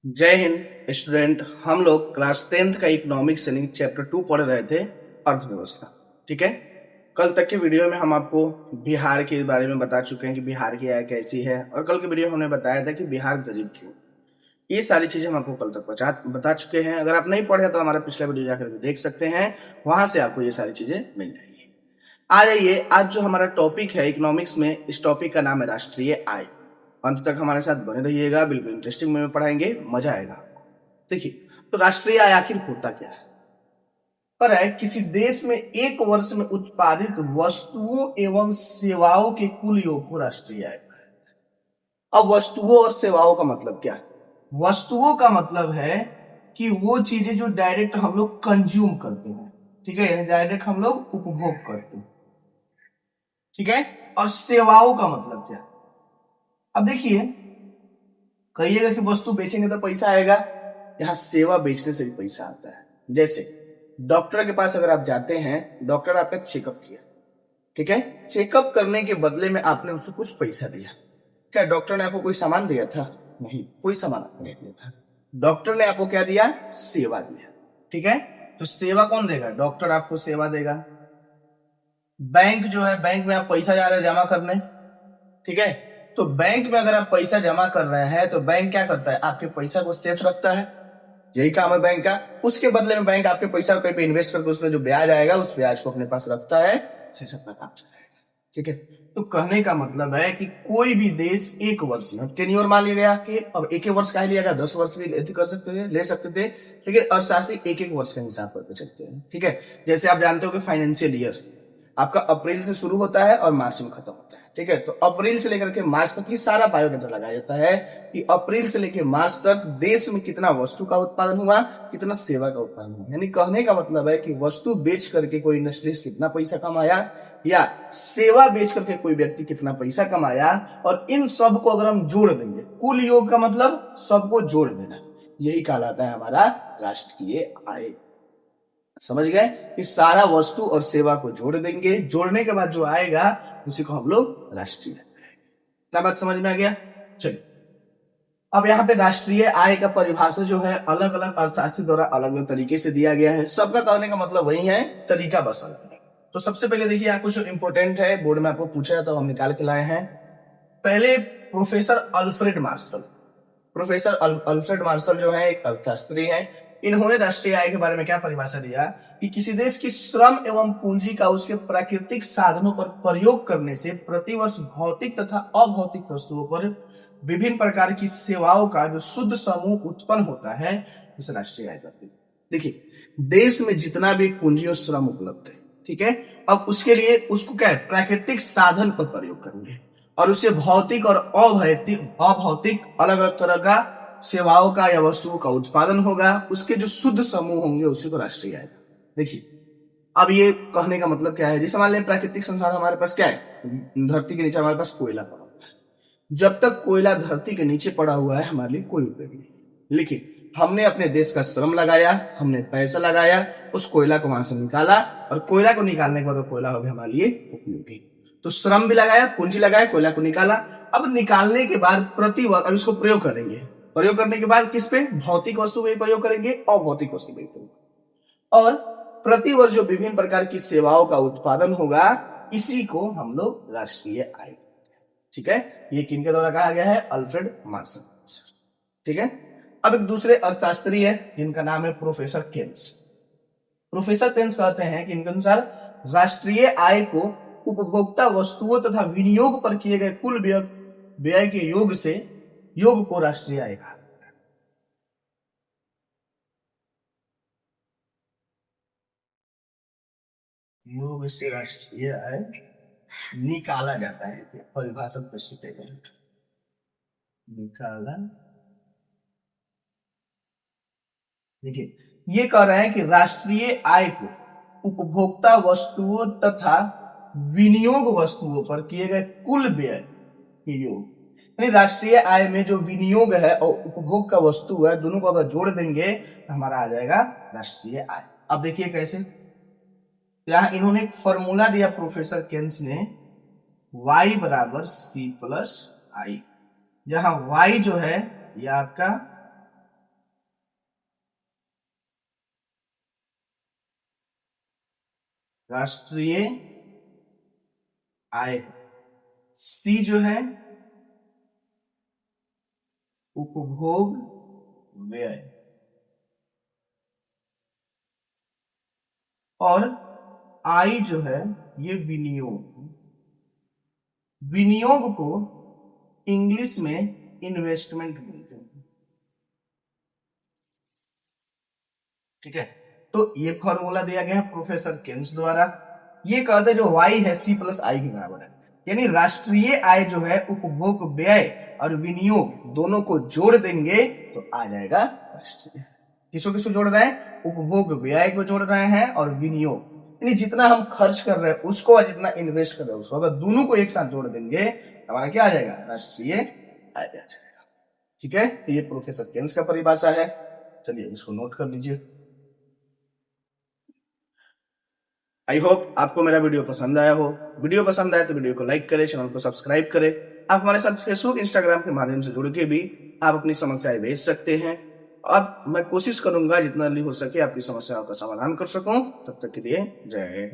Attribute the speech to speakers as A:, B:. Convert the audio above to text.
A: जय हिंद स्टूडेंट। हम लोग क्लास 10th का इकोनॉमिक्स यानी चैप्टर 2 पढ़ रहे थे, अर्थव्यवस्था। ठीक है, कल तक के वीडियो में हम आपको बिहार के बारे में बता चुके हैं कि बिहार की आय कैसी है, और कल के वीडियो में हमने बताया था कि बिहार गरीब क्यों। ये सारी चीजें हम आपको कल तक बता चुके हैं। अगर आप नहीं पढ़े तो हमारा पिछला वीडियो जाकर के देख सकते हैं, वहां से आपको ये सारी चीजें मिल जाएंगी। आ जाइए, आज जो हमारा टॉपिक है इकोनॉमिक्स में, इस टॉपिक का नाम है राष्ट्रीय आय। अंत तक हमारे साथ बने रहिएगा, बिल्कुल इंटरेस्टिंग में पढ़ाएंगे, मजा आएगा आपको। देखिए, तो राष्ट्रीय आय आखिर होता क्या है? पर है किसी देश में एक वर्ष में उत्पादित वस्तुओं एवं सेवाओं के कुल योग को राष्ट्रीय आय। अब वस्तुओं और सेवाओं का मतलब क्या है? वस्तुओं का मतलब है कि वो चीजें जो डायरेक्ट हम लोग कंज्यूम करते हैं, ठीक है, डायरेक्ट हम लोग उपभोग करते हैं, ठीक है। और सेवाओं का मतलब क्या? अब देखिए, कहिएगा कि वस्तु बेचेंगे तो पैसा आएगा, यहां सेवा बेचने से भी पैसा आता है। जैसे डॉक्टर के पास अगर आप जाते हैं, डॉक्टर आपका चेकअप किया, ठीक है, चेकअप करने के बदले में आपने उसको कुछ पैसा दिया। क्या डॉक्टर ने आपको कोई सामान दिया था? नहीं, कोई सामान आपको नहीं दिया था। डॉक्टर ने आपको क्या दिया? सेवा दिया, ठीक है। तो सेवा कौन देगा? डॉक्टर आपको सेवा देगा। बैंक जो है, बैंक में आप पैसा जा रहे हैं जमा करने, ठीक है। तो बैंक में अगर आप पैसा जमा कर रहे हैं तो बैंक क्या करता है? आपके पैसा को सेफ रखता है, यही काम है बैंक का। उसके बदले में बैंक आपके पैसा कहीं पे इन्वेस्ट करके उसमें जो ब्याज आएगा उस ब्याज को अपने पास रखता है, उसे अपना काम चलाएगा, ठीक है। तो कहने का मतलब है कि कोई भी देश एक वर्ष में, टेन्योर मान लिया गया कि अब एक वर्ष का ही लिया गया, 10 वर्ष भी कर सकते थे, ले सकते थे, लेकिन अर्थशास्त्री एक एक वर्ष का हिसाब करके चलते हैं, ठीक है। जैसे आप जानते हो कि फाइनेंशियल ईयर आपका अप्रैल से शुरू होता है और मार्च में खत्म होता है, ठीक है। तो अप्रैल से लेकर के मार्च तक ये सारा बायोडाटा लगाया जाता है कि अप्रैल से लेकर मार्च तक देश में कितना वस्तु का उत्पादन हुआ, कितना सेवा का उत्पादन हुआ। यानी कहने का मतलब है कि वस्तु बेच करके कोई इंडस्ट्रीज कितना पैसा कमाया, या सेवा बेच करके कोई व्यक्ति कितना पैसा कमाया, और इन सब को अगर हम जोड़ देंगे, कुल योग का मतलब सबको जोड़ देना, यही कहलाता है हमारा राष्ट्रीय आय। समझ गए? कि सारा वस्तु और सेवा को जोड़ देंगे, जोड़ने के बाद जो आएगा उसी को हम लोग राष्ट्रीय। क्या बात समझ में आ गया? चलिए, अब यहाँ पे राष्ट्रीय आय का परिभाषा जो है अलग अलग अर्थशास्त्री द्वारा अलग अलग तरीके से दिया गया है। सबका कहने का मतलब वही है, तरीका बस अलग है। तो सबसे पहले देखिए, यहाँ कुछ इंपोर्टेंट है, बोर्ड में आपको पूछा है तो हम निकाल के लाए हैं। पहले professor Alfred Marshall. Professor Alfred Marshall जो है एक अर्थशास्त्री है। इन्होंने राष्ट्रीय आय के बारे में क्या परिभाषा दिया कि किसी देश की श्रम एवं पूंजी का उसके प्राकृतिक साधनों पर प्रयोग करने से प्रतिवर्ष भौतिक तथा अभौतिक वस्तुओं पर विभिन्न प्रकार की सेवाओं का जो शुद्ध समूह उत्पन्न होता है, उसे राष्ट्रीय आय कहते हैं। देखिए, देश में जितना भी पूंजी और श्रम उपलब्ध है, ठीक है, अब उसके लिए उसको क्या है? प्राकृतिक साधन पर प्रयोग करेंगे, और उससे भौतिक और अभौतिक अलग अलग तरह का सेवाओं का या वस्तुओं का उत्पादन होगा। उसके जो शुद्ध समूह होंगे उसी को राष्ट्रीय आय। देखिए, अब ये कहने का मतलब क्या है? जैसे मान लें प्राकृतिक संसाधन हमारे पास क्या है, धरती के नीचे हमारे पास कोयला पड़ा हुआ है। जब तक कोयला धरती के नीचे पड़ा हुआ है हमारे लिए कोई उपयोग नहीं, लेकिन हमने अपने देश का श्रम लगाया, हमने पैसा लगाया, उस कोयला को वहां से निकाला, और कोयला को निकालने के बाद कोयला हो गया हमारे लिए उपयोगी। तो श्रम भी लगाया, पूंजी लगाया, कोयला को निकाला। अब निकालने के बाद अब इसको प्रयोग करेंगे। प्रयोग करने के बाद किस पे? भौतिक वस्तु पे प्रयोग करेंगे, अभौतिक वस्तु पे प्रयोग, और प्रतिवर्ष जो विभिन्न प्रकार की सेवाओं का उत्पादन होगा, इसी को हम लोग राष्ट्रीय आय, ठीक है। ये किनके द्वारा कहा गया है? अल्फ्रेड मार्शल, ठीक है। अब एक दूसरे अर्थशास्त्री है जिनका नाम है प्रोफेसर केन्स। प्रोफेसर केन्स कहते हैं कि इनके अनुसार राष्ट्रीय आय को उपभोक्ता वस्तुओं तथा विनियोग पर किए गए कुल व्यय के योग को राष्ट्रीय आय कहा। योग से राष्ट्रीय आय निकाला जाता है, परिभाषा निकाला। देखिए, ये कह रहे हैं कि राष्ट्रीय आय को उपभोक्ता वस्तुओं तथा विनियोग वस्तुओं पर किए गए कुल व्यय के योग, यानी राष्ट्रीय आय में जो विनियोग है और उपभोग का वस्तु है, दोनों को अगर जोड़ देंगे तो हमारा आ जाएगा राष्ट्रीय आय। अब देखिए कैसे, यहां इन्होंने एक फॉर्मूला दिया प्रोफेसर केन्स ने, y बराबर c प्लस आई, जहां y जो है यह आपका राष्ट्रीय आय। सी जो है उपभोग व्यय, और आई जो है ये विनियोग। विनियोग को इंग्लिश में इन्वेस्टमेंट बोलते हैं। ठीक है, तो ये फॉर्मूला दिया गया है प्रोफेसर केन्स द्वारा। ये कहते हैं जो वाई है सी प्लस आई के बराबर है, यानी राष्ट्रीय आय जो है उपभोग व्यय और विनियोग दोनों को जोड़ देंगे तो आ जाएगा राष्ट्रीय। किसको किसको जोड़ रहे हैं? उपभोग व्यय को जोड़ रहे हैं और विनियोग, यानी जितना हम खर्च कर रहे हैं उसको और जितना इन्वेस्ट कर रहे हैं उसको, अगर दोनों को एक साथ जोड़ देंगे हमारा क्या आ जाएगा? राष्ट्रीय आय आ जाएगा। ठीक है, ये प्रोफेसर केन्स का परिभाषा है। चलिए इसको नोट कर लीजिए। आई होप आपको मेरा वीडियो पसंद आया हो। वीडियो पसंद आए तो वीडियो को लाइक करें, चैनल को सब्सक्राइब करें। आप हमारे साथ फेसबुक इंस्टाग्राम के माध्यम से जुड़ के भी आप अपनी समस्याएं भेज सकते हैं। अब मैं कोशिश करूंगा जितना जल्दी हो सके आपकी समस्याओं का समाधान कर सकूं। तब तक के लिए जय हिंद।